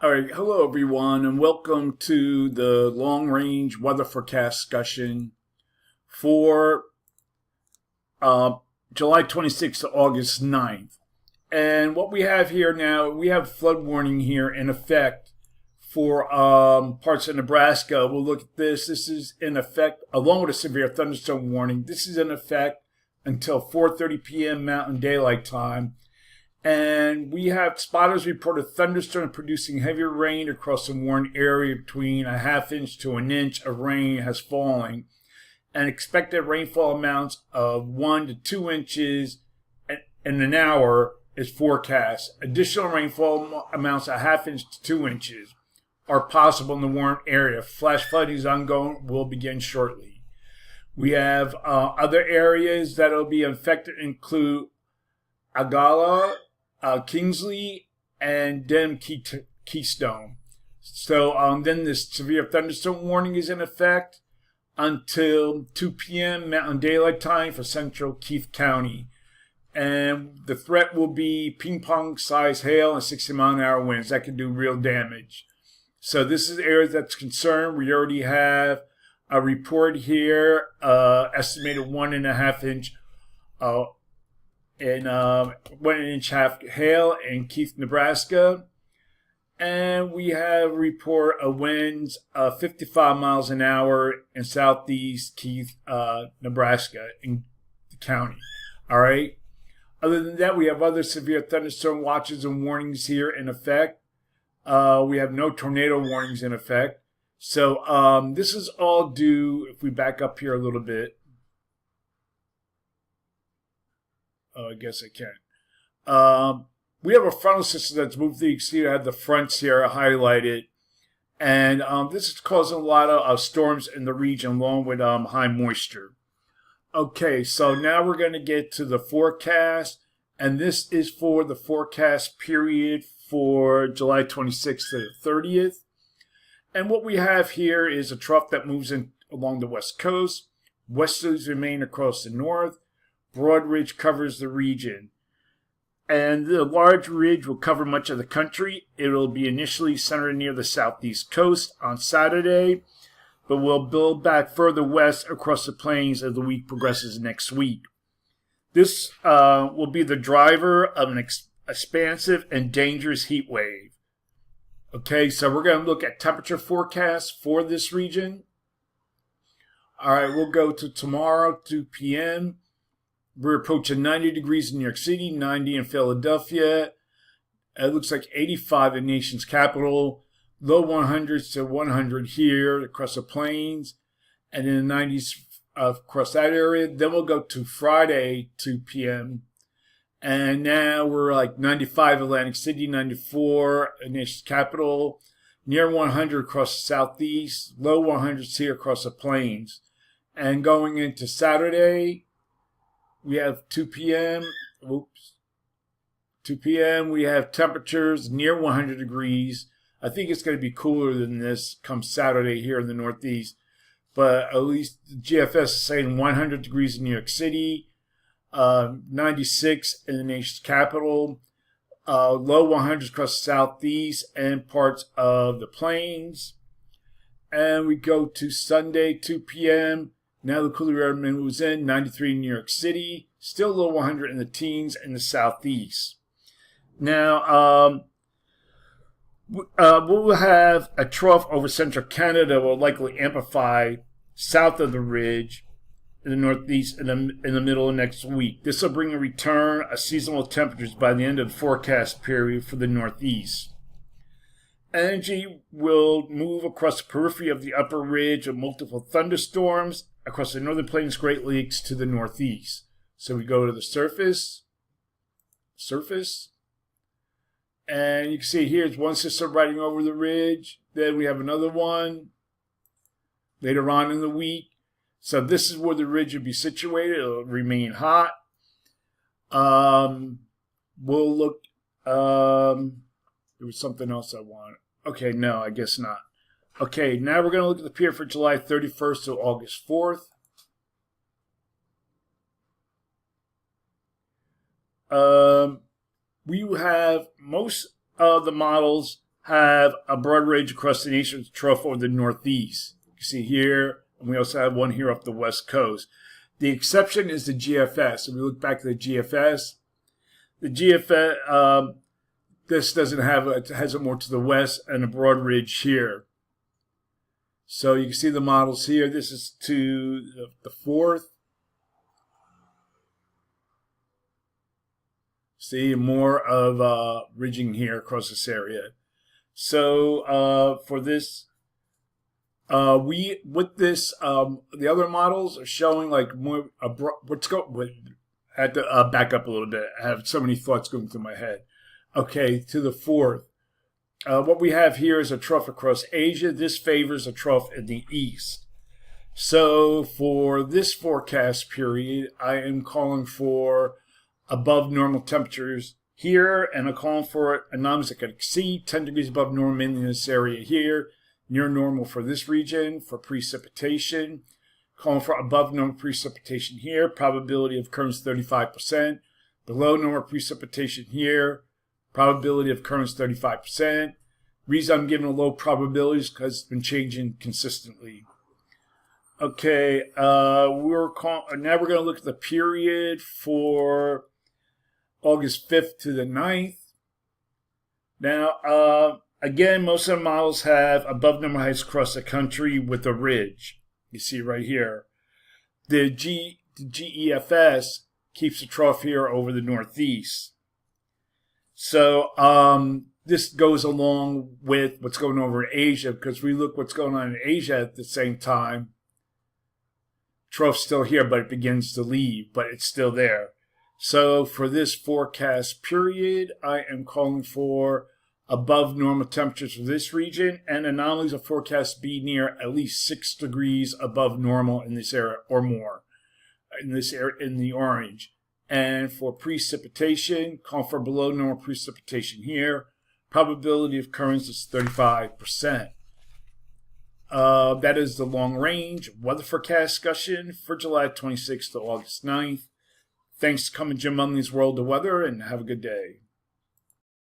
All right, hello everyone, and welcome to the long-range weather forecast discussion for July 26th to August 9th. And what we have here now, we have flood warning here in effect for parts of Nebraska. We'll look at this. This is in effect, along with a severe thunderstorm warning. This is in effect until 4:30 p.m. Mountain Daylight Time. And we have spotters reported thunderstorm producing heavy rain across the warned area. Between a ½ inch to an inch of rain has fallen, and expected rainfall amounts of 1 to 2 inches in an hour is forecast. Additional rainfall amounts of ½ inch to 2 inches are possible in the warned area. Flash flooding is ongoing, will begin shortly. We have other areas that will be affected include Agala, Kingsley, and Dem Keystone. So then this severe thunderstorm warning is in effect until 2 p.m. Mountain Daylight Time for central Keith County. And the threat will be ping-pong size hail and 60-mile-an-hour winds. That can do real damage. So this is areas that's concerned. We already have a report here, estimated 1.5 inch and 1 inch half hail in Keith, Nebraska. And we have a report of winds of 55 miles an hour in southeast Keith, Nebraska, in the county. All right. Other than that, we have other severe thunderstorm watches and warnings here in effect. We have no tornado warnings in effect. So this is all due, if we back up here a little bit. I guess I can. We have a frontal system that's moved through. You can see I have the fronts here highlighted. And this is causing a lot of storms in the region along with high moisture. Okay, so now we're going to get to the forecast. And this is for the forecast period for July 26th to the 30th. And what we have here is a trough that moves in along the west coast. Westerlies remain across the north. Broad ridge covers the region. And the large ridge will cover much of the country. It will be initially centered near the southeast coast on Saturday, but will build back further west across the plains as the week progresses next week. This will be the driver of an expansive and dangerous heat wave. Okay, so we're going to look at temperature forecasts for this region. All right, we'll go to tomorrow, 2 p.m. We're approaching 90 degrees in New York City, 90 in Philadelphia. It looks like 85 in the nation's capital. Low 100s to 100 here across the plains. And in the 90s across that area. Then we'll go to Friday, 2 p.m. And now we're like 95 Atlantic City, 94 in the nation's capital. Near 100 across the southeast. Low 100s here across the plains. And going into Saturday, we have 2 p.m. 2 p.m. We have temperatures near 100 degrees. I think it's going to be cooler than this come Saturday here in the Northeast. But at least the GFS is saying 100 degrees in New York City, 96 in the nation's capital, low 100s across the Southeast and parts of the plains. And we go to Sunday, 2 p.m. Now the cooler air moves in, 93 in New York City, still low 100 in the teens in the southeast. Now, we'll have a trough over central Canada will likely amplify south of the ridge in the northeast in the middle of next week. This will bring a return of seasonal temperatures by the end of the forecast period for the northeast. Energy will move across the periphery of the upper ridge with multiple thunderstorms across the northern plains, Great Lakes to the northeast. So we go to the surface, and you can see here's one system riding over the ridge. Then we have another one later on in the week. So this is where the ridge will be situated. It'll remain hot. We'll look, there was something else I wanted. Okay, no, I guess not. Okay, now we're going to look at the period for July 31st to August 4th. we have most of the models have a broad ridge across the nation's trough over the Northeast. You can see here, and we also have one here up the West Coast. The exception is the GFS. If we look back at the GFS, this doesn't have it has it more to the west and a broad ridge here. So you can see the models here. This is to the 4th. See more of ridging here across this area. So for this, the other models are showing like more. I had to back up a little bit. I have so many thoughts going through my head. Okay, to the 4th. What we have here is a trough across Asia. This favors a trough in the east. So for this forecast period, I am calling for above normal temperatures here, and I'm calling for anomalies that could exceed 10 degrees above normal in this area here, near normal for this region for precipitation. Calling for above normal precipitation here, probability of occurrence 35%. Below normal precipitation here, probability of occurrence 35%. Reason I'm giving a low probability is because it's been changing consistently. Okay, now we're going to look at the period for August 5th to the 9th. Now, again, most of the models have above normal heights across the country with a ridge. You see right here. The GEFS keeps the trough here over the Northeast. So this goes along with what's going over in Asia, because we look what's going on in Asia at the same time. Trough's still here, but it begins to leave, but it's still there. So for this forecast period, I am calling for above normal temperatures for this region, and anomalies are forecast to be near at least 6 degrees above normal in this area or more in this area in the orange. And for precipitation, call for below normal precipitation here. Probability of occurrence is 35%. That is the long range weather forecast discussion for July 26th to August 9th. Thanks for coming to Jim Munley's World of Weather, and have a good day.